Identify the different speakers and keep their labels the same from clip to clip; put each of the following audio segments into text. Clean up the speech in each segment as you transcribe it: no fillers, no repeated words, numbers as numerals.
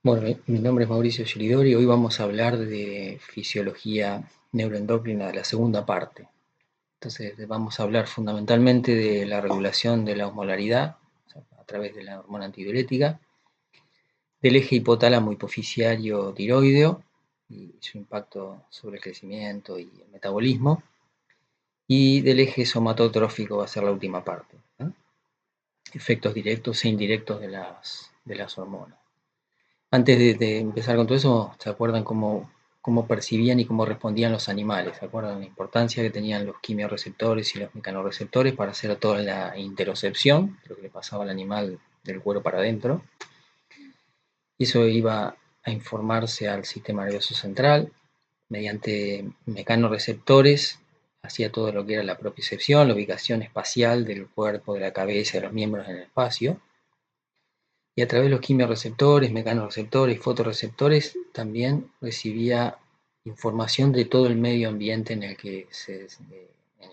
Speaker 1: Bueno, mi nombre es Mauricio Giridori y hoy vamos a hablar de fisiología neuroendocrina de la segunda parte. Entonces vamos a hablar fundamentalmente de la regulación de la osmolaridad, o sea, a través de la hormona antidiurética, del eje hipotálamo hipoficiario tiroideo y su impacto sobre el crecimiento y el metabolismo, y del eje somatotrófico va a ser la última parte, ¿no? Efectos directos e indirectos de las hormonas. Antes de empezar con todo eso, ¿se acuerdan cómo percibían y cómo respondían los animales? ¿Se acuerdan la importancia que tenían los quimiorreceptores y los mecanorreceptores para hacer toda la interocepción, lo que le pasaba al animal del cuero para adentro? Y eso iba a informarse al sistema nervioso central mediante mecanorreceptores, hacía todo lo que era la propiocepción, la ubicación espacial del cuerpo, de la cabeza, de los miembros en el espacio. Y a través de los quimiorreceptores, mecanorreceptores y fotorreceptores también recibía información de todo el medio ambiente en el que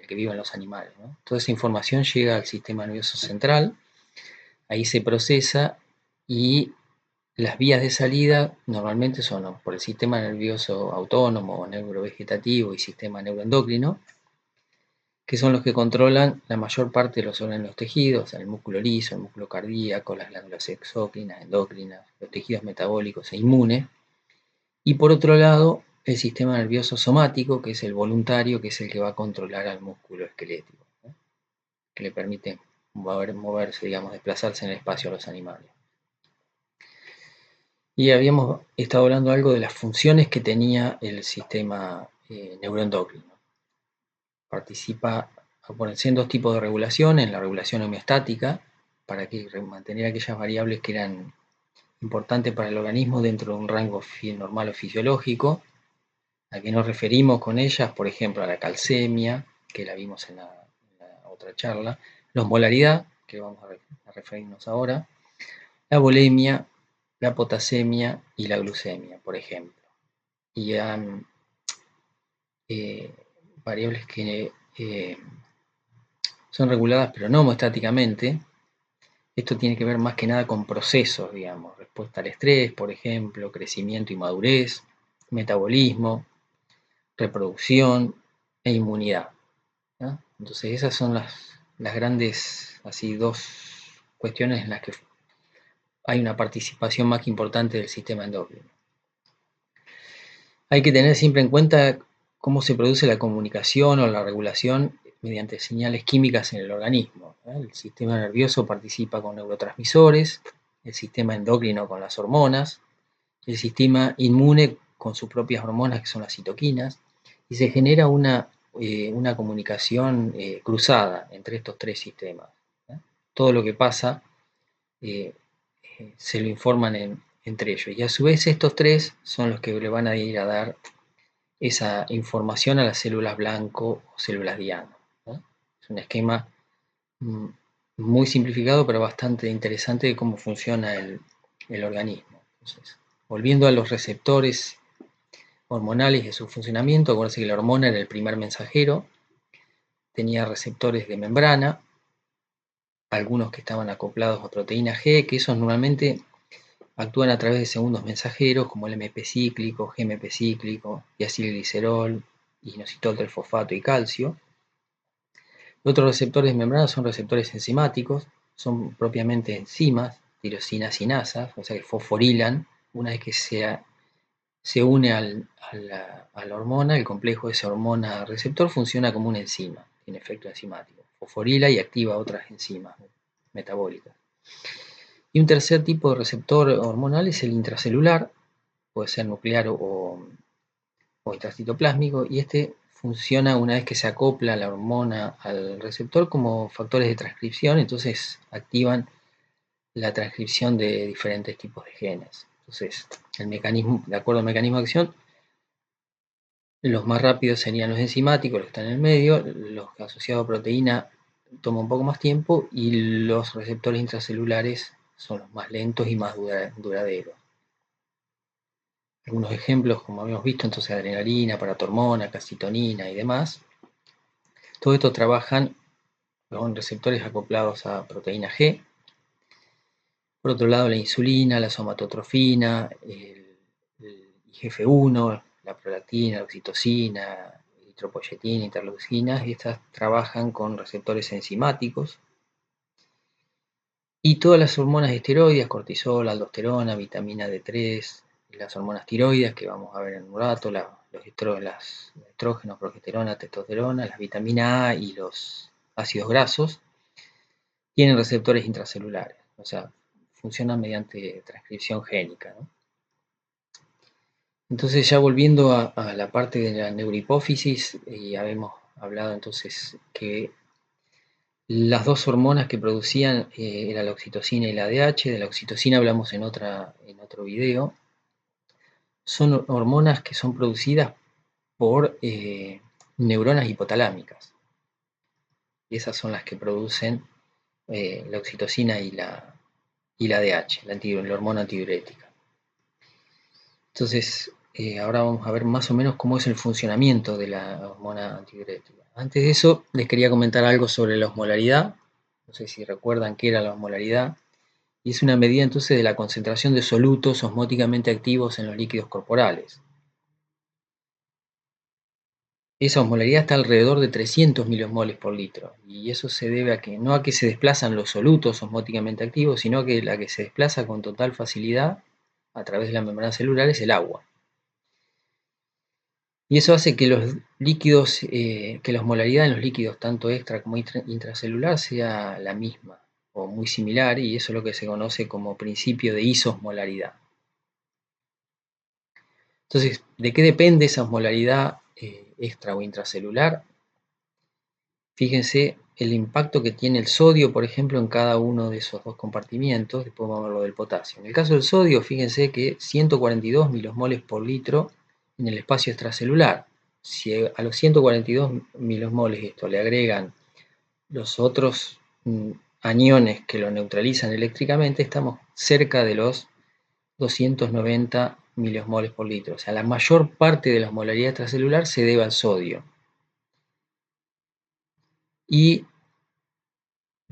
Speaker 1: viven los animales, ¿no? Toda esa información llega al sistema nervioso central, ahí se procesa y las vías de salida normalmente son por el sistema nervioso autónomo, neurovegetativo y sistema neuroendocrino, que son los que controlan la mayor parte de los órganos de los tejidos, el músculo liso, el músculo cardíaco, las glándulas exócrinas, endocrinas, los tejidos metabólicos e inmunes. Y por otro lado, el sistema nervioso somático, que es el voluntario, que es el que va a controlar al músculo esquelético, ¿no? Que le permite moverse, digamos, desplazarse en el espacio a los animales. Y habíamos estado hablando algo de las funciones que tenía el sistema neuroendocrino. Participa en dos tipos de regulación, en la regulación homeostática, para mantener aquellas variables que eran importantes para el organismo dentro de un rango normal o fisiológico. ¿A qué nos referimos con ellas? Por ejemplo, a la calcemia, que la vimos en la otra charla, la osmolaridad, que vamos a referirnos ahora, la volemia, la potasemia y la glucemia, por ejemplo. Y eh, variables que son reguladas pero no homeostáticamente. Esto tiene que ver más que nada con procesos, digamos, respuesta al estrés, por ejemplo, crecimiento y madurez, metabolismo, reproducción e inmunidad, ¿no? Entonces esas son las grandes, así, dos cuestiones en las que hay una participación más que importante del sistema endocrino. Hay que tener siempre en cuenta cómo se produce la comunicación o la regulación mediante señales químicas en el organismo, ¿no? El sistema nervioso participa con neurotransmisores, el sistema endocrino con las hormonas, el sistema inmune con sus propias hormonas que son las citoquinas, y se genera una comunicación cruzada entre estos tres sistemas, ¿no? Todo lo que pasa eh, se lo informan entre ellos, y a su vez estos tres son los que le van a ir a dar esa información a las células blanco o células diana, ¿no? Es un esquema muy simplificado, pero bastante interesante de cómo funciona el organismo. Entonces, volviendo a los receptores hormonales y su funcionamiento, acuérdense que la hormona era el primer mensajero, tenía receptores de membrana, algunos que estaban acoplados a proteína G, que esos normalmente actúan a través de segundos mensajeros como el MP cíclico, GMP cíclico, diacilglicerol, inositol del fosfato y calcio. Otros receptores de membrana son receptores enzimáticos, son propiamente enzimas, tirosina sinasas, o sea que fosforilan. Una vez que se une a la hormona, el complejo de esa hormona receptor funciona como una enzima, tiene efecto enzimático, fosforila y activa otras enzimas metabólicas. Y un tercer tipo de receptor hormonal es el intracelular, puede ser nuclear o intracitoplásmico, y este funciona una vez que se acopla la hormona al receptor como factores de transcripción, entonces activan la transcripción de diferentes tipos de genes. Entonces, de acuerdo al mecanismo de acción, los más rápidos serían los enzimáticos, los que están en el medio, los asociados a proteína toman un poco más tiempo, y los receptores intracelulares son los más lentos y más duraderos. Algunos ejemplos, como habíamos visto, entonces adrenalina, paratormona, calcitonina y demás. Todo esto trabajan con receptores acoplados a proteína G. Por otro lado, la insulina, la somatotrofina, el IGF-1, la prolactina, la oxitocina, eritropoyetina, interleucinas, estas trabajan con receptores enzimáticos. Y todas las hormonas esteroides, cortisol, aldosterona, vitamina D3, las hormonas tiroides, que vamos a ver en un rato, los estrógenos, progesterona, testosterona, las vitamina A y los ácidos grasos, tienen receptores intracelulares, o sea, funcionan mediante transcripción génica, ¿no? Entonces, ya volviendo a la parte de la neurohipófisis, ya habíamos hablado entonces que las dos hormonas que producían era la oxitocina y la ADH. De la oxitocina hablamos en otro video. Son hormonas que son producidas por neuronas hipotalámicas. Esas son las que producen la oxitocina y la ADH, la hormona antidiurética. Entonces, ahora vamos a ver más o menos cómo es el funcionamiento de la hormona antidiurética. Antes de eso, les quería comentar algo sobre la osmolaridad. No sé si recuerdan qué era la osmolaridad. Y es una medida entonces de la concentración de solutos osmóticamente activos en los líquidos corporales. Esa osmolaridad está alrededor de 300 milimoles por litro, y eso se debe a que no a que se desplazan los solutos osmóticamente activos, sino que la que se desplaza con total facilidad a través de la membrana celular es el agua. Y eso hace que los líquidos, que la osmolaridad en los líquidos, tanto extra como intracelular, sea la misma o muy similar, y eso es lo que se conoce como principio de isosmolaridad. Entonces, ¿de qué depende esa osmolaridad extra o intracelular? Fíjense el impacto que tiene el sodio, por ejemplo, en cada uno de esos dos compartimientos. Después vamos a ver lo del potasio. En el caso del sodio, fíjense que 142 milosmoles por litro en el espacio extracelular. Si a los 142 milosmoles esto le agregan los otros aniones que lo neutralizan eléctricamente, estamos cerca de los 290 milosmoles por litro. O sea, la mayor parte de la osmolaridad extracelular se debe al sodio. Y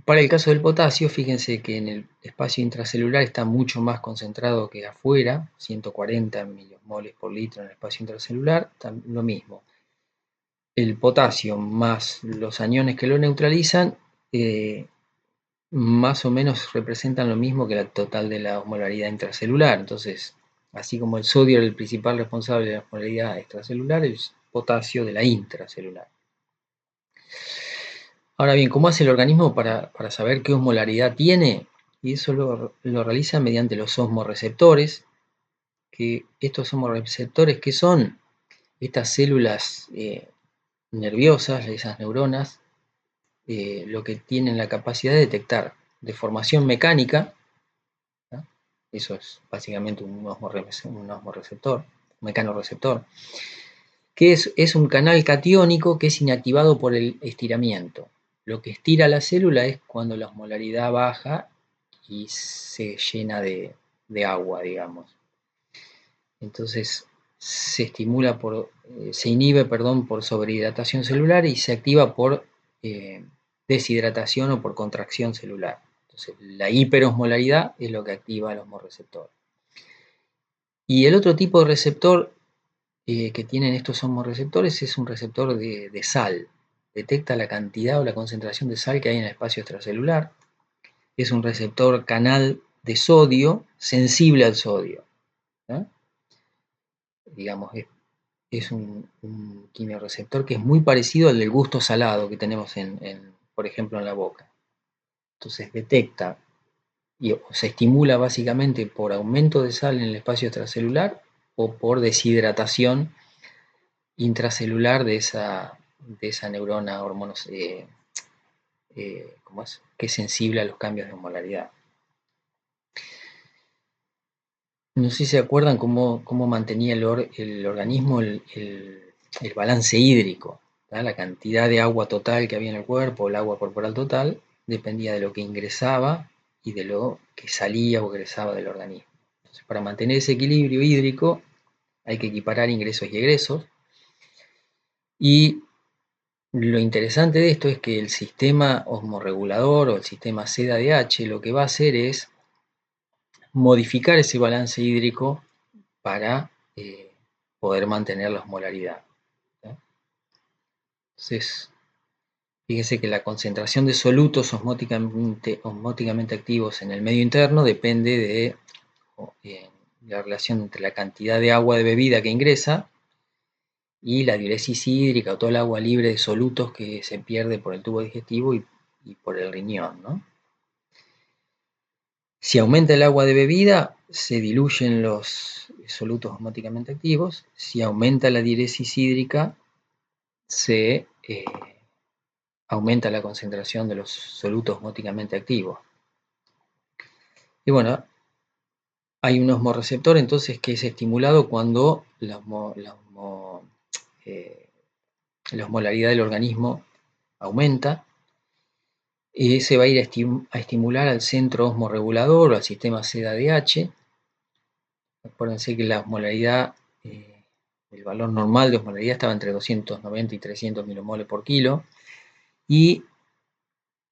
Speaker 1: para el caso del potasio, fíjense que en el espacio intracelular está mucho más concentrado que afuera, 140 milimoles por litro en el espacio intracelular, lo mismo. El potasio más los aniones que lo neutralizan, más o menos representan lo mismo que la total de la osmolaridad intracelular. Entonces, así como el sodio era el principal responsable de la osmolaridad extracelular, el potasio de la intracelular. Ahora bien, ¿cómo hace el organismo para saber qué osmolaridad tiene? Y eso lo realiza mediante los osmorreceptores, que estos osmorreceptores, ¿qué son? Estas células nerviosas, esas neuronas, lo que tienen la capacidad de detectar deformación mecánica, ¿no? Eso es básicamente un osmorreceptor, un mecanorreceptor, que es un canal catiónico que es inactivado por el estiramiento. Lo que estira la célula es cuando la osmolaridad baja y se llena de agua, digamos. Entonces se inhibe, por sobrehidratación celular y se activa por deshidratación o por contracción celular. Entonces la hiperosmolaridad es lo que activa el osmorreceptor. Y el otro tipo de receptor que tienen estos osmorreceptores es un receptor de sal. Detecta la cantidad o la concentración de sal que hay en el espacio extracelular. Es un receptor canal de sodio sensible al sodio, ¿no? Digamos, es un quimiorreceptor que es muy parecido al del gusto salado que tenemos por ejemplo, en la boca. Entonces detecta y se estimula básicamente por aumento de sal en el espacio extracelular o por deshidratación intracelular de esa neurona que es sensible a los cambios de osmolaridad. No sé si se acuerdan cómo mantenía el organismo el balance hídrico, ¿tá? La cantidad de agua total que había en el cuerpo, el agua corporal total, dependía de lo que ingresaba y de lo que salía o egresaba del organismo. Entonces, para mantener ese equilibrio hídrico hay que equiparar ingresos y egresos. Y lo interesante de esto es que el sistema osmorregulador o el sistema SEDA-DH lo que va a hacer es modificar ese balance hídrico para poder mantener la osmolaridad. Entonces, fíjese que la concentración de solutos osmóticamente activos en el medio interno depende de la relación entre la cantidad de agua de bebida que ingresa y la diuresis hídrica o todo el agua libre de solutos que se pierde por el tubo digestivo y por el riñón, ¿no? Si aumenta el agua de bebida, se diluyen los solutos osmóticamente activos. Si aumenta la diuresis hídrica, se aumenta la concentración de los solutos osmóticamente activos. Y bueno, hay un osmorreceptor entonces que es estimulado cuando la osmolaridad del organismo aumenta. Y se va a ir a estimular al centro osmorregulador o al sistema CDH. Acuérdense que la osmolaridad, el valor normal de osmolaridad estaba entre 290 y 300 milimoles por kilo. Y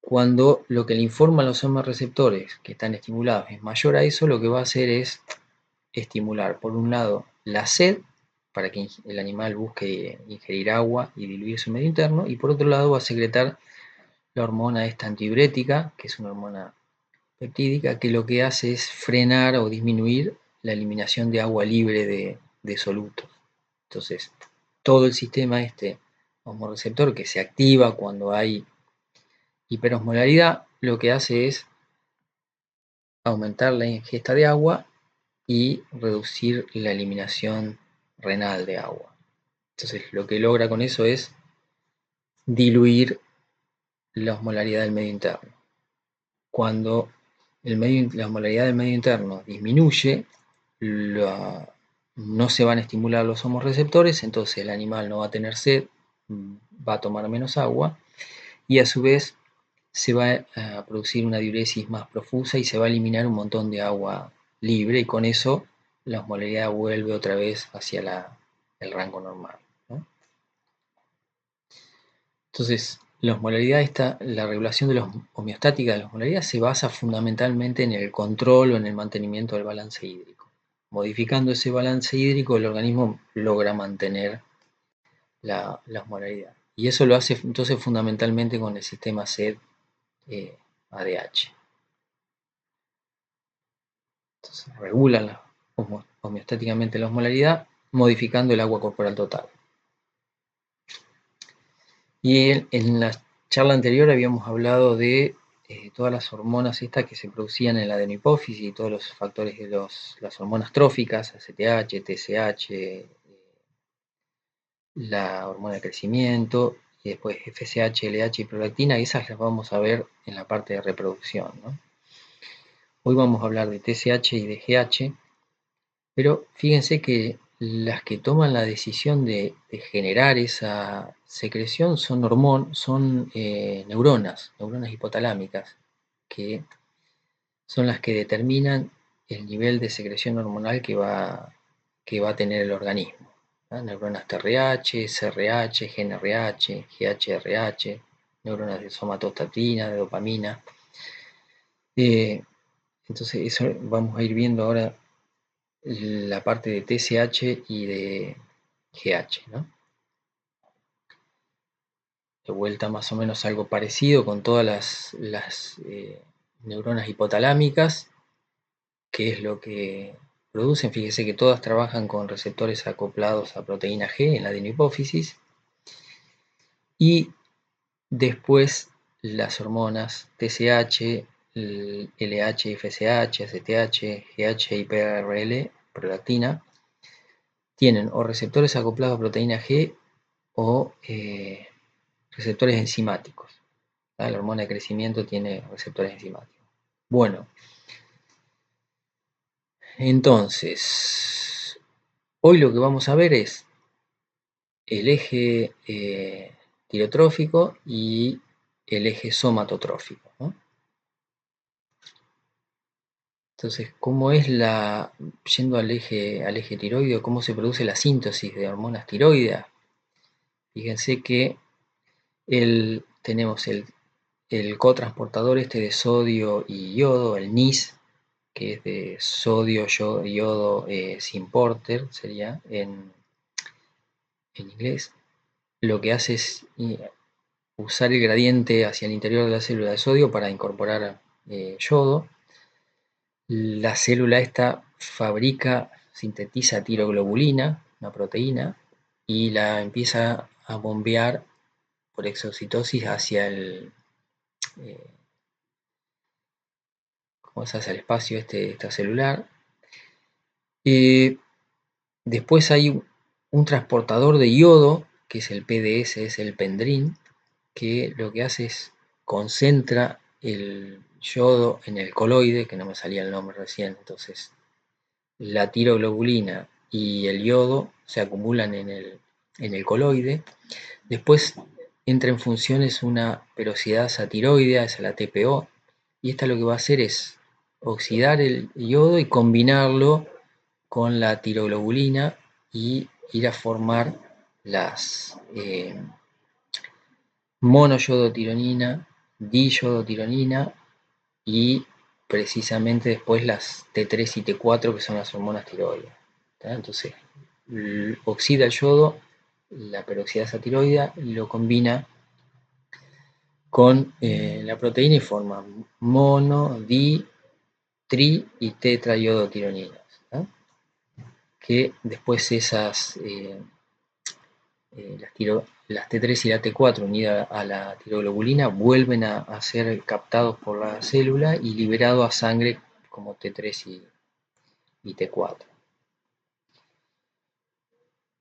Speaker 1: cuando lo que le informan los osmorreceptores que están estimulados es mayor a eso, lo que va a hacer es estimular, por un lado, la sed, para que el animal busque ingerir agua y diluir su medio interno, y por otro lado va a secretar la hormona esta antidiurética, que es una hormona peptídica, que lo que hace es frenar o disminuir la eliminación de agua libre de solutos. Entonces, todo el sistema este osmorreceptor que se activa cuando hay hiperosmolaridad, lo que hace es aumentar la ingesta de agua y reducir la eliminación renal de agua. Entonces, lo que logra con eso es diluir la osmolaridad del medio interno. Cuando la osmolaridad del medio interno disminuye, no se van a estimular los osmorreceptores, entonces el animal no va a tener sed, va a tomar menos agua y a su vez se va a producir una diuresis más profusa y se va a eliminar un montón de agua libre y con eso la osmolaridad vuelve otra vez hacia el rango normal, ¿no? Entonces, la osmolaridad la regulación de la homeostática de la osmolaridad se basa fundamentalmente en el control o en el mantenimiento del balance hídrico. Modificando ese balance hídrico, el organismo logra mantener la osmolaridad. Y eso lo hace entonces fundamentalmente con el sistema SED-ADH. Entonces, regula homeostáticamente la osmolaridad, modificando el agua corporal total. Y en la charla anterior habíamos hablado de todas las hormonas estas que se producían en la adenohipófisis y todos los factores de las hormonas tróficas, ACTH, TSH, la hormona de crecimiento, y después FSH, LH y prolactina, y esas las vamos a ver en la parte de reproducción, ¿no? Hoy vamos a hablar de TSH y de GH, pero fíjense que las que toman la decisión de generar esa secreción son neuronas hipotalámicas, que son las que determinan el nivel de secreción hormonal que va a tener el organismo, ¿no? Neuronas TRH, CRH, GNRH, GHRH, neuronas de somatostatina, de dopamina. Entonces eso vamos a ir viendo ahora la parte de TSH y de GH, ¿no? De vuelta más o menos algo parecido con todas las neuronas hipotalámicas, que es lo que producen. Fíjese que todas trabajan con receptores acoplados a proteína G en la adenohipófisis. Y después las hormonas TSH, LH, FSH, ACTH, GH y PRL, prolactina, tienen o receptores acoplados a proteína G o receptores enzimáticos. La hormona de crecimiento tiene receptores enzimáticos. Bueno, entonces, hoy lo que vamos a ver es el eje tirotrófico y el eje somatotrófico, ¿no? Entonces, ¿cómo es yendo al eje tiroideo, cómo se produce la síntesis de hormonas tiroideas? Fíjense que tenemos el cotransportador este de sodio y yodo, el NIS, que es de sodio, yodo, sin porter, sería en inglés, lo que hace es usar el gradiente hacia el interior de la célula de sodio para incorporar yodo. La célula esta sintetiza tiroglobulina, una proteína, y la empieza a bombear por exocitosis hacia eh, hacia el espacio extracelular. Después hay un transportador de yodo, que es el PDS, es el pendrin, que lo que hace es concentra el yodo en el coloide, que no me salía el nombre recién, entonces la tiroglobulina y el yodo se acumulan en el coloide. Después entra en funciones una peroxidasa tiroidea, esa es la TPO, y esta lo que va a hacer es oxidar el yodo y combinarlo con la tiroglobulina y ir a formar las monoyodotironina, diyodotironina y precisamente después las T3 y T4, que son las hormonas tiroides. Entonces oxida el yodo, la peroxidasa tiroidea, y lo combina con la proteína y forma mono, di, tri y tetrayodotyroninas, ¿no? Que después las T3 y la T4 unidas a la tiroglobulina vuelven a ser captados por la célula y liberados a sangre como T3 y T4.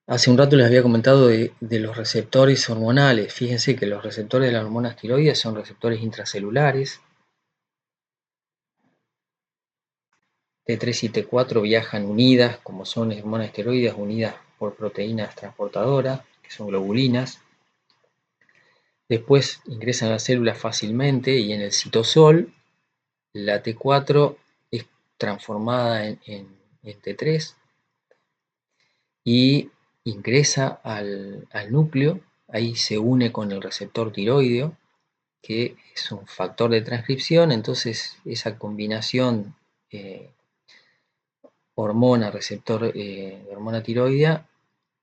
Speaker 1: Hace un rato les había comentado de los receptores hormonales. Fíjense que los receptores de las hormonas tiroides son receptores intracelulares. T3 y T4 viajan unidas, como son hormonas tiroides, unidas por proteínas transportadoras, que son globulinas. Después ingresan a la célula fácilmente y en el citosol la T4 es transformada en T3 y ingresa al núcleo. Ahí se une con el receptor tiroideo, que es un factor de transcripción. Entonces esa combinación hormona-receptor de hormona tiroidea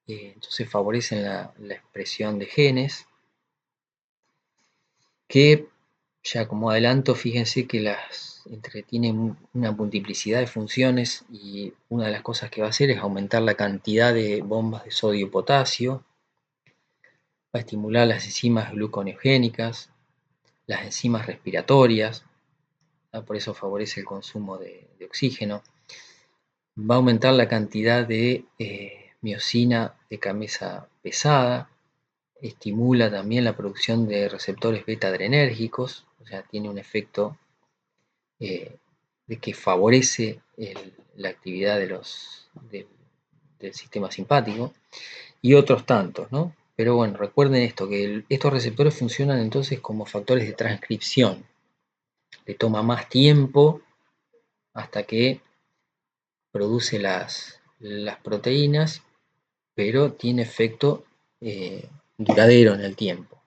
Speaker 1: entonces favorecen la expresión de genes que, ya como adelanto, fíjense que tienen una multiplicidad de funciones, y una de las cosas que va a hacer es aumentar la cantidad de bombas de sodio y potasio, va a estimular las enzimas gluconeogénicas, las enzimas respiratorias, por eso favorece el consumo de oxígeno, va a aumentar la cantidad de miosina de camisa pesada, estimula también la producción de receptores beta-adrenérgicos, o sea, tiene un efecto de que favorece la actividad del sistema simpático, y otros tantos, ¿no? Pero bueno, recuerden esto, que estos receptores funcionan entonces como factores de transcripción. Le toma más tiempo hasta que produce las proteínas, pero tiene efecto duradero en el tiempo.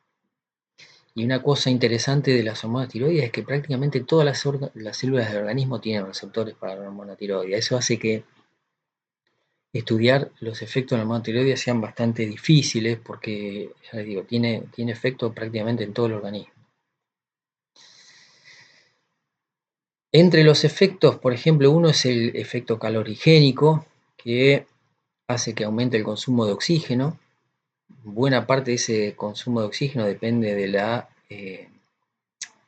Speaker 1: Y una cosa interesante de las hormonas tiroides es que prácticamente todas las células del organismo tienen receptores para la hormona tiroidea. Eso hace que estudiar los efectos de la hormona tiroidea sean bastante difíciles, porque, ya les digo, tiene efecto prácticamente en todo el organismo. Entre los efectos, por ejemplo, uno es el efecto calorigénico, que hace que aumente el consumo de oxígeno. Buena parte de ese consumo de oxígeno depende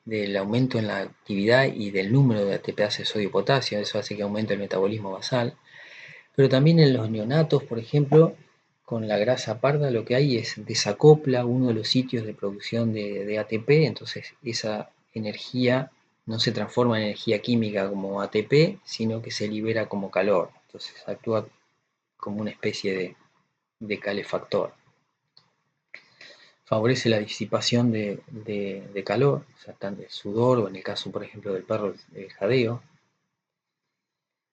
Speaker 1: del aumento en la actividad y del número de ATPase de sodio y potasio. Eso hace que aumente el metabolismo basal. Pero también en los neonatos, por ejemplo, con la grasa parda, lo que hay es desacopla uno de los sitios de producción de ATP, entonces esa energía no se transforma en energía química como ATP, sino que se libera como calor. Entonces actúa como una especie de calefactor. Favorece la disipación de calor, o sea, tanto el sudor, o en el caso, por ejemplo, del perro, el jadeo.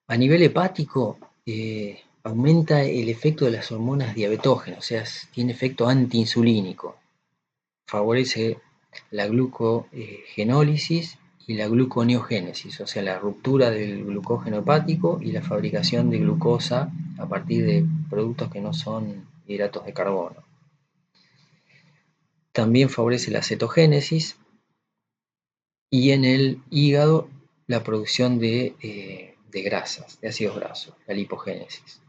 Speaker 1: A nivel hepático, aumenta el efecto de las hormonas diabetógenas, o sea, tiene efecto antiinsulínico. Favorece la glucogenólisis y la gluconeogénesis, o sea, la ruptura del glucógeno hepático y la fabricación de glucosa a partir de productos que no son hidratos de carbono. También favorece la cetogénesis y en el hígado la producción de grasas, de ácidos grasos, la lipogénesis.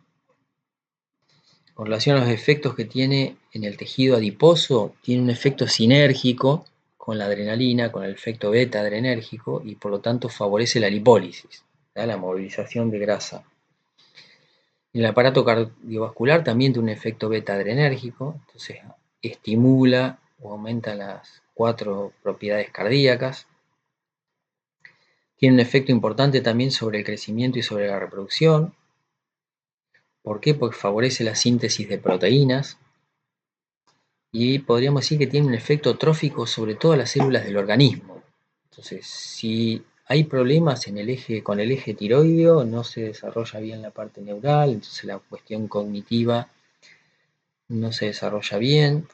Speaker 1: Con relación a los efectos que tiene en el tejido adiposo, tiene un efecto sinérgico con la adrenalina, con el efecto beta adrenérgico y por lo tanto favorece la lipólisis, la movilización de grasa. En el aparato cardiovascular también tiene un efecto beta adrenérgico, entonces estimula o aumenta las 4 propiedades cardíacas. Tiene un efecto importante también sobre el crecimiento y sobre la reproducción. ¿Por qué? Porque favorece la síntesis de proteínas. Y podríamos decir que tiene un efecto trófico sobre todas las células del organismo. Entonces, si hay problemas con el eje tiroideo, no se desarrolla bien la parte neural, entonces la cuestión cognitiva no se desarrolla bien,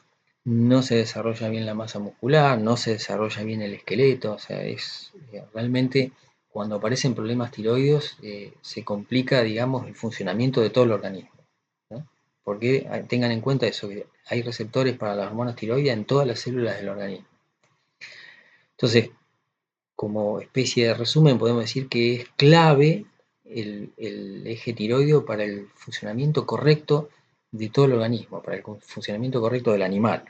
Speaker 1: no se desarrolla bien la masa muscular, no se desarrolla bien el esqueleto, o sea, es realmente cuando aparecen problemas tiroideos se complica, digamos, el funcionamiento de todo el organismo, ¿no? Porque tengan en cuenta eso, que hay receptores para las hormonas tiroides en todas las células del organismo. Entonces, como especie de resumen, podemos decir que es clave el eje tiroideo para el funcionamiento correcto de todo el organismo, para el funcionamiento correcto del animal.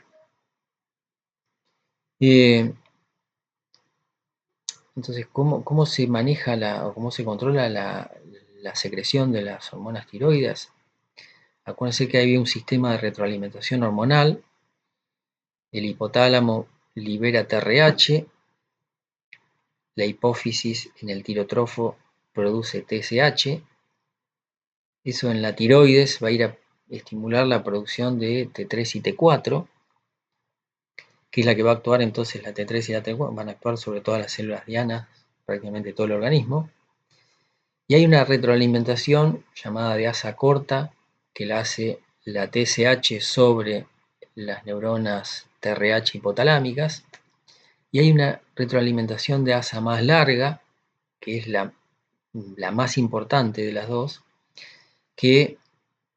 Speaker 1: Entonces, ¿cómo se maneja o cómo se controla la secreción de las hormonas tiroides? Acuérdense que hay un sistema de retroalimentación hormonal. El hipotálamo libera TRH, la hipófisis en el tirotrofo produce TSH. Eso en la tiroides va a ir a estimular la producción de T3 y T4, que es la que va a actuar entonces la T3 y la T4, van a actuar sobre todas las células dianas, prácticamente todo el organismo. Y hay una retroalimentación llamada de asa corta, que la hace la TSH sobre las neuronas TRH hipotalámicas. Y hay una retroalimentación de asa más larga, que es la más importante de las dos, que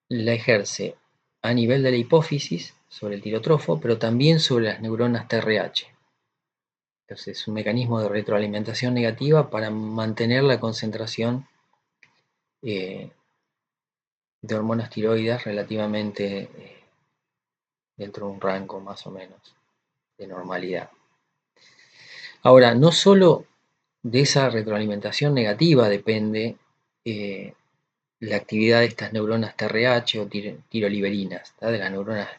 Speaker 1: la ejerce a nivel de la hipófisis sobre el tirotrofo, pero también sobre las neuronas TRH. Entonces es un mecanismo de retroalimentación negativa para mantener la concentración de hormonas tiroides relativamente dentro de un rango más o menos de normalidad. Ahora, no solo de esa retroalimentación negativa depende la actividad de estas neuronas TRH o tiroliberinas, de las neuronas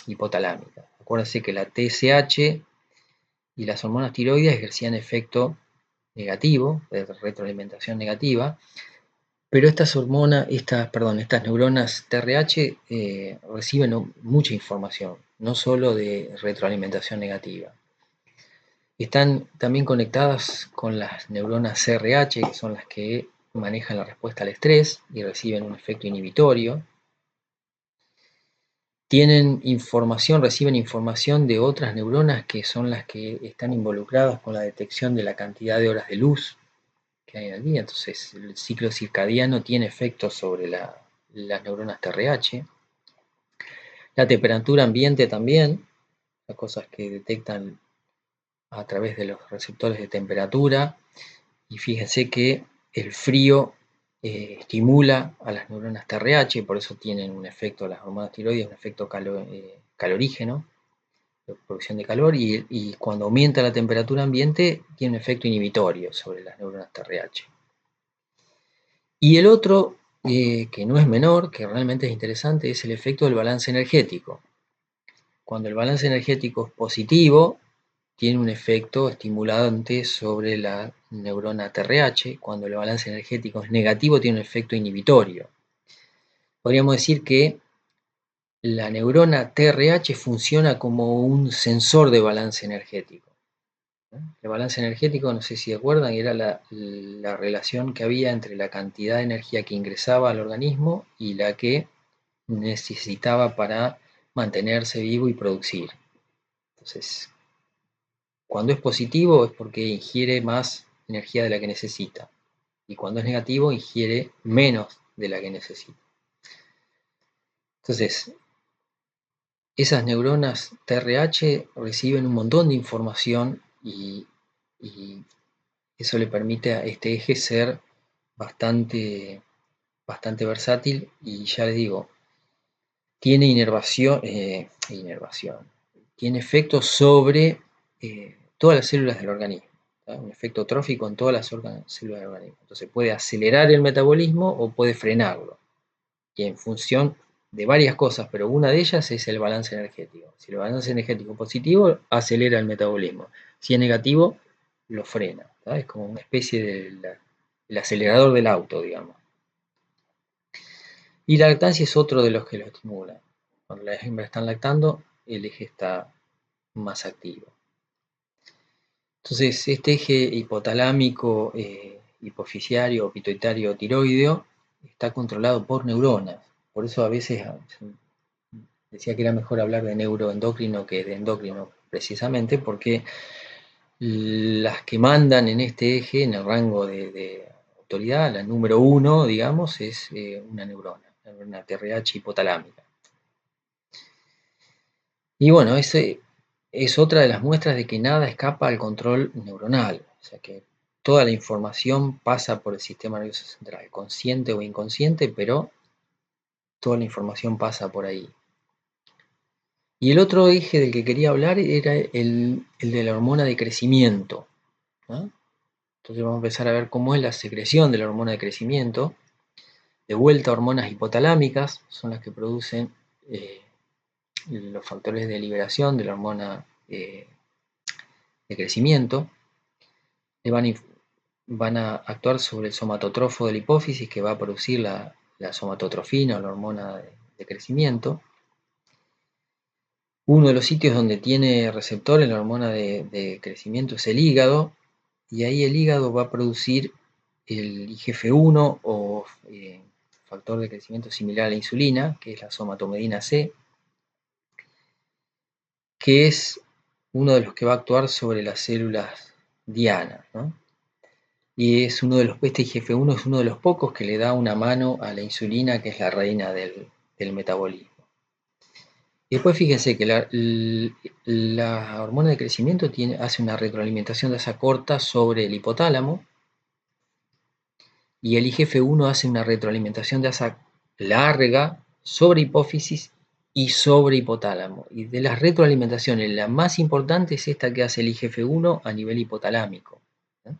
Speaker 1: hipotalámicas. Acuérdense que la TSH y las hormonas tiroides ejercían efecto negativo, de retroalimentación negativa, pero estas neuronas TRH reciben mucha información, no solo de retroalimentación negativa. Están también conectadas con las neuronas CRH, que son las que manejan la respuesta al estrés y reciben un efecto inhibitorio. Reciben información de otras neuronas que son las que están involucradas con la detección de la cantidad de horas de luz que hay en el día. Entonces, el ciclo circadiano tiene efectos sobre las neuronas TRH. La temperatura ambiente también, las cosas que detectan a través de los receptores de temperatura. Y fíjense que el frío estimula a las neuronas TRH, por eso tienen un efecto, las hormonas tiroides, un efecto calorígeno, de producción de calor, y cuando aumenta la temperatura ambiente, tiene un efecto inhibitorio sobre las neuronas TRH. Y el otro, que no es menor, que realmente es interesante, es el efecto del balance energético. Cuando el balance energético es positivo, tiene un efecto estimulante sobre la neurona TRH. Cuando el balance energético es negativo, tiene un efecto inhibitorio. Podríamos decir que la neurona TRH funciona como un sensor de balance energético. El balance energético, no sé si se acuerdan, era la relación que había entre la cantidad de energía que ingresaba al organismo y la que necesitaba para mantenerse vivo y producir. Entonces, cuando es positivo es porque ingiere más energía de la que necesita. Y cuando es negativo ingiere menos de la que necesita. Entonces, esas neuronas TRH reciben un montón de información y eso le permite a este eje ser bastante, bastante versátil y ya les digo, tiene inervación, tiene efectos sobre todas las células del organismo, ¿tá? Un efecto trófico en todas las células del organismo. Entonces puede acelerar el metabolismo o puede frenarlo. Y en función de varias cosas, pero una de ellas es el balance energético. Si el balance energético es positivo, acelera el metabolismo. Si es negativo, lo frena. ¿Tá? Es como una especie del acelerador del auto, digamos. Y la lactancia es otro de los que lo estimula. Cuando las hembras están lactando, el eje está más activo. Entonces, este eje hipotalámico, hipofisiario, pituitario, tiroideo, está controlado por neuronas. Por eso a veces decía que era mejor hablar de neuroendocrino que de endocrino, precisamente porque las que mandan en este eje, en el rango de autoridad, la número 1, digamos, es una neurona TRH hipotalámica. Y bueno, ese es otra de las muestras de que nada escapa al control neuronal, o sea que toda la información pasa por el sistema nervioso central, consciente o inconsciente, pero toda la información pasa por ahí. Y el otro eje del que quería hablar era el de la hormona de crecimiento, ¿no? Entonces vamos a empezar a ver cómo es la secreción de la hormona de crecimiento. De vuelta, hormonas hipotalámicas son las que producen los factores de liberación de la hormona de crecimiento. Van a actuar sobre el somatotrofo de la hipófisis, que va a producir la somatotrofina o la hormona de crecimiento. Uno de los sitios donde tiene receptores la hormona de crecimiento es el hígado, y ahí el hígado va a producir el IGF-1 o factor de crecimiento similar a la insulina, que es la somatomedina C, que es uno de los que va a actuar sobre las células diana, ¿no? Y es este IGF-1 es uno de los pocos que le da una mano a la insulina, que es la reina del metabolismo. Y después fíjense que la hormona de crecimiento hace una retroalimentación de asa corta sobre el hipotálamo, y el IGF-1 hace una retroalimentación de asa larga sobre hipófisis y sobre hipotálamo. Y de las retroalimentaciones, la más importante es esta que hace el IGF-1 a nivel hipotalámico, ¿no?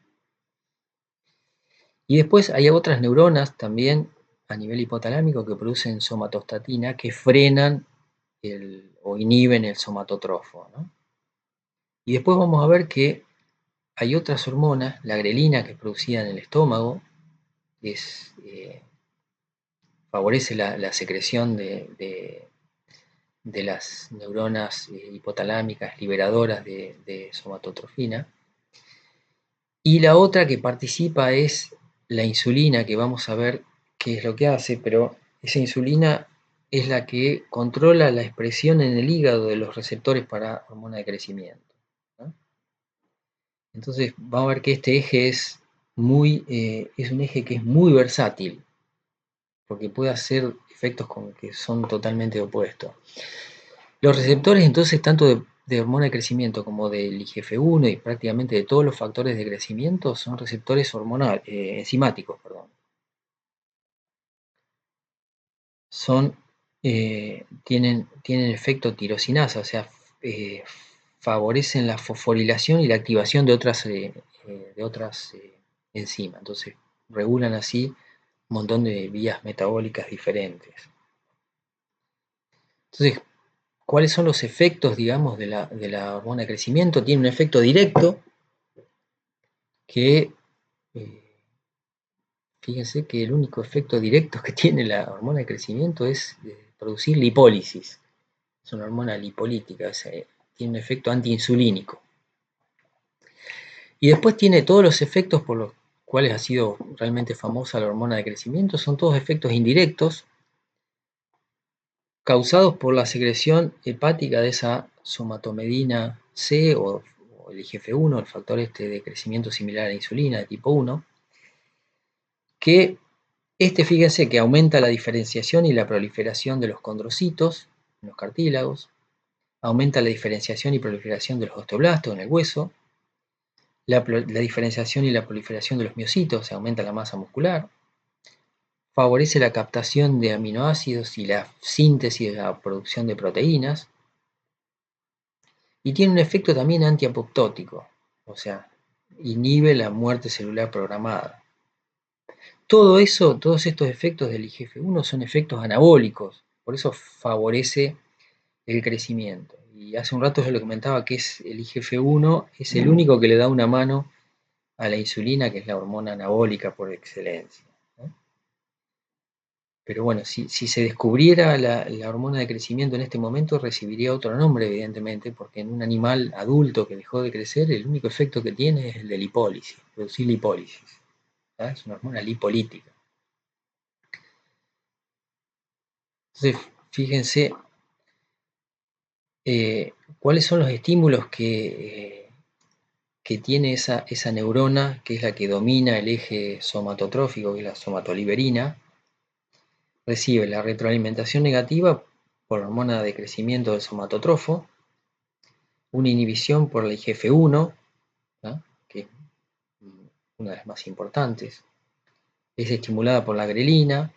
Speaker 1: Y después hay otras neuronas también a nivel hipotalámico que producen somatostatina que frenan o inhiben el somatotrofo, ¿no? Y después vamos a ver que hay otras hormonas, la grelina, que es producida en el estómago, favorece la secreción de las neuronas hipotalámicas liberadoras de somatotrofina. Y la otra que participa es la insulina, que vamos a ver qué es lo que hace, pero esa insulina es la que controla la expresión en el hígado de los receptores para hormona de crecimiento, ¿no? Entonces vamos a ver que este eje es un eje que es muy versátil, porque puede hacer efectos que son totalmente opuestos. Los receptores entonces, tanto de hormona de crecimiento como del IGF-1 y prácticamente de todos los factores de crecimiento, son receptores enzimáticos, perdón. Tienen efecto tirosinasa, o sea, favorecen la fosforilación y la activación de otras enzimas. Entonces, regulan así un montón de vías metabólicas diferentes. Entonces, ¿cuáles son los efectos, digamos, de la hormona de crecimiento? Tiene un efecto directo que, fíjense que el único efecto directo que tiene la hormona de crecimiento es producir lipólisis. Es una hormona lipolítica, tiene un efecto antiinsulínico. Y después tiene todos los efectos por los cuales ha sido realmente famosa la hormona de crecimiento, son todos efectos indirectos causados por la secreción hepática de esa somatomedina C o o el IGF-1, el factor de crecimiento similar a la insulina de tipo 1, que fíjense que aumenta la diferenciación y la proliferación de los condrocitos en los cartílagos, aumenta la diferenciación y proliferación de los osteoblastos en el hueso, la diferenciación y la proliferación de los miocitos, se aumenta la masa muscular, favorece la captación de aminoácidos y la síntesis de la producción de proteínas, y tiene un efecto también antiapoptótico, o sea, inhibe la muerte celular programada. Todo eso, todos estos efectos del IGF-1 son efectos anabólicos, por eso favorece el crecimiento. Y hace un rato yo le comentaba que el IGF-1 es el único que le da una mano a la insulina, que es la hormona anabólica por excelencia, ¿no? Pero bueno, si se descubriera la hormona de crecimiento en este momento, recibiría otro nombre, evidentemente, porque en un animal adulto que dejó de crecer, el único efecto que tiene es el de lipólisis, producir lipólisis, ¿tá? Es una hormona lipolítica. Entonces, fíjense cuáles son los estímulos que tiene esa neurona, que es la que domina el eje somatotrófico, que es la somatoliberina. Recibe la retroalimentación negativa por la hormona de crecimiento del somatotrofo, una inhibición por la IGF-1, ¿no?, que es una de las más importantes. Es estimulada por la grelina,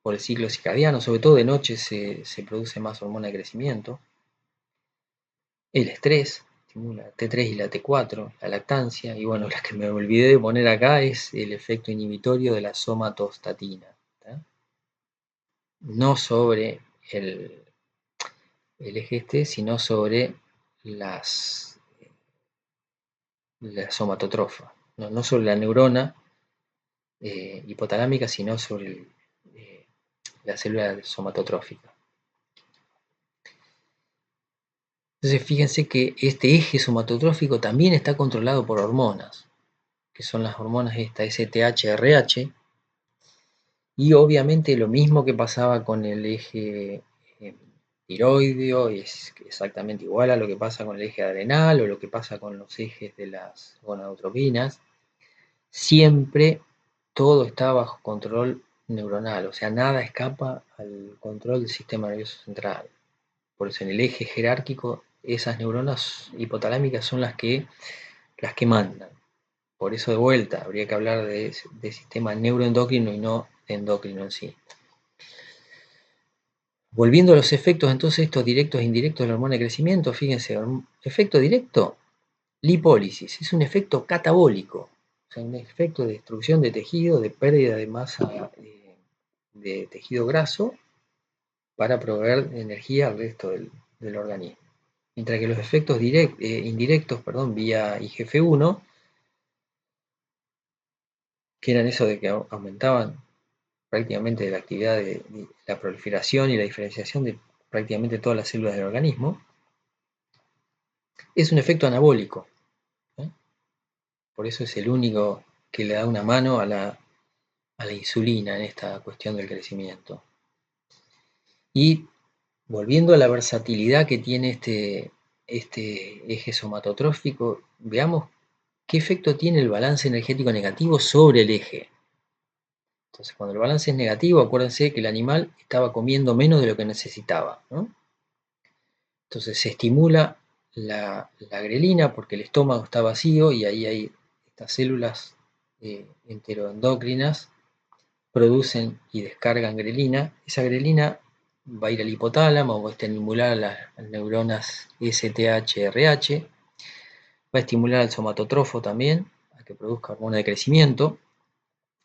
Speaker 1: por el ciclo circadiano, sobre todo de noche se produce más hormona de crecimiento. El estrés, estimula la T3 y la T4, la lactancia, y bueno, la que me olvidé de poner acá es el efecto inhibitorio de la somatostatina, ¿tá? No sobre el eje sino sobre la somatotrofa, no sobre la neurona hipotalámica, sino sobre la célula somatotrófica. Entonces fíjense que este eje somatotrófico también está controlado por hormonas, que son las hormonas STH-RH, y obviamente lo mismo que pasaba con el eje tiroideo es exactamente igual a lo que pasa con el eje adrenal o lo que pasa con los ejes de las gonadotropinas. Siempre todo está bajo control neuronal, o sea, nada escapa al control del sistema nervioso central. Por eso en el eje jerárquico esas neuronas hipotalámicas son las que mandan. Por eso de vuelta habría que hablar de sistema neuroendocrino y no endocrino en sí. Volviendo a los efectos entonces estos directos e indirectos de la hormona de crecimiento, fíjense, efecto directo, lipólisis, es un efecto catabólico, o sea, un efecto de destrucción de tejido, de pérdida de masa de tejido graso para proveer energía al resto del organismo. Mientras que los efectos indirectos, vía IGF-1, que eran eso de que aumentaban prácticamente la actividad de la proliferación y la diferenciación de prácticamente todas las células del organismo, es un efecto anabólico, ¿eh? Por eso es el único que le da una mano a la insulina en esta cuestión del crecimiento. Y volviendo a la versatilidad que tiene este eje somatotrófico, veamos qué efecto tiene el balance energético negativo sobre el eje. Entonces, cuando el balance es negativo, acuérdense que el animal estaba comiendo menos de lo que necesitaba, ¿no? Entonces se estimula la grelina porque el estómago está vacío y ahí hay estas células enteroendocrinas producen y descargan grelina. Esa grelina va a ir al hipotálamo, va a estimular a las neuronas STH-RH, va a estimular al somatotrofo también, a que produzca hormona de crecimiento.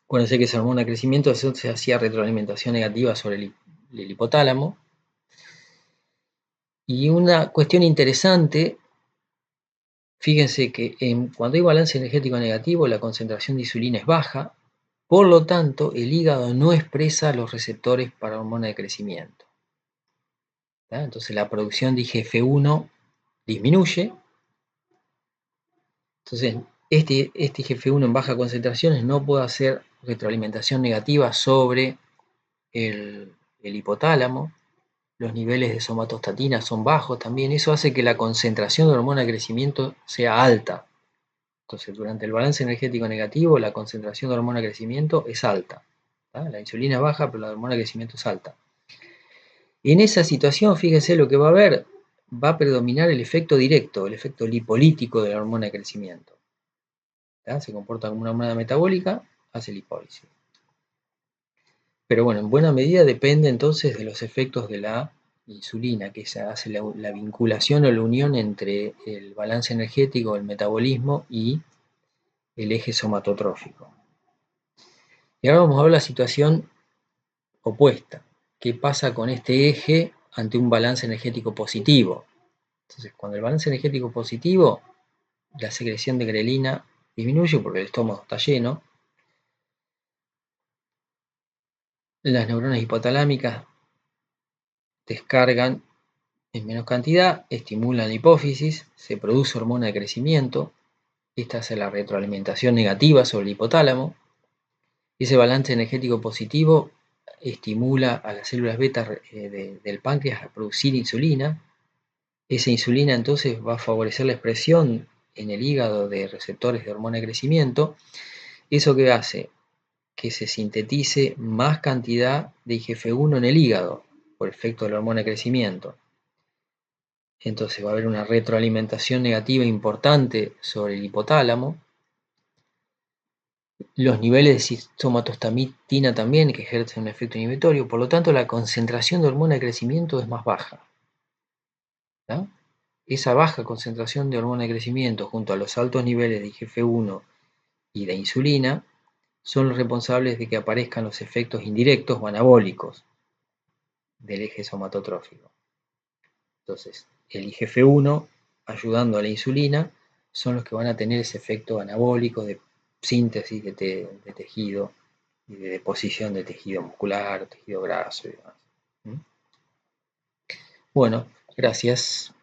Speaker 1: Acuérdense que esa hormona de crecimiento se hacía retroalimentación negativa sobre el hipotálamo. Y una cuestión interesante, fíjense que cuando hay balance energético negativo, la concentración de insulina es baja, por lo tanto, el hígado no expresa los receptores para hormona de crecimiento, ¿tá? Entonces la producción de IGF-1 disminuye. Entonces, este IGF-1 en bajas concentraciones no puede hacer retroalimentación negativa sobre el hipotálamo. los niveles de somatostatina son bajos también. Eso hace que la concentración de hormona de crecimiento sea alta. Entonces, durante el balance energético negativo, la concentración de hormona de crecimiento es alta. La insulina es baja, pero la hormona de crecimiento es alta. En esa situación, fíjense lo que va a haber, va a predominar el efecto directo, el efecto lipolítico de la hormona de crecimiento. Se comporta como una hormona metabólica, hace lipólisis. Pero bueno, en buena medida depende entonces de los efectos de la insulina, que se hace la vinculación o la unión entre el balance energético, el metabolismo y el eje somatotrófico. Y ahora vamos a ver la situación opuesta. ¿Qué pasa con este eje ante un balance energético positivo? Entonces, cuando el balance energético es positivo, la secreción de grelina disminuye porque el estómago está lleno. Las neuronas hipotalámicas descargan en menos cantidad, estimulan la hipófisis, se produce hormona de crecimiento, esta hace la retroalimentación negativa sobre el hipotálamo. Ese balance energético positivo estimula a las células beta del páncreas a producir insulina. Esa insulina entonces va a favorecer la expresión en el hígado de receptores de hormona de crecimiento. ¿Eso qué hace? Que se sintetice más cantidad de IGF-1 en el hígado por efecto de la hormona de crecimiento. Entonces va a haber una retroalimentación negativa importante sobre el hipotálamo. Los niveles de somatostatina también, que ejercen un efecto inhibitorio, por lo tanto la concentración de hormona de crecimiento es más baja. ¿tá? Esa baja concentración de hormona de crecimiento junto a los altos niveles de IGF-1 y de insulina son los responsables de que aparezcan los efectos indirectos o anabólicos del eje somatotrófico. Entonces, el IGF-1 ayudando a la insulina son los que van a tener ese efecto anabólico de síntesis de tejido y de deposición de tejido muscular, tejido graso y demás. Bueno, gracias.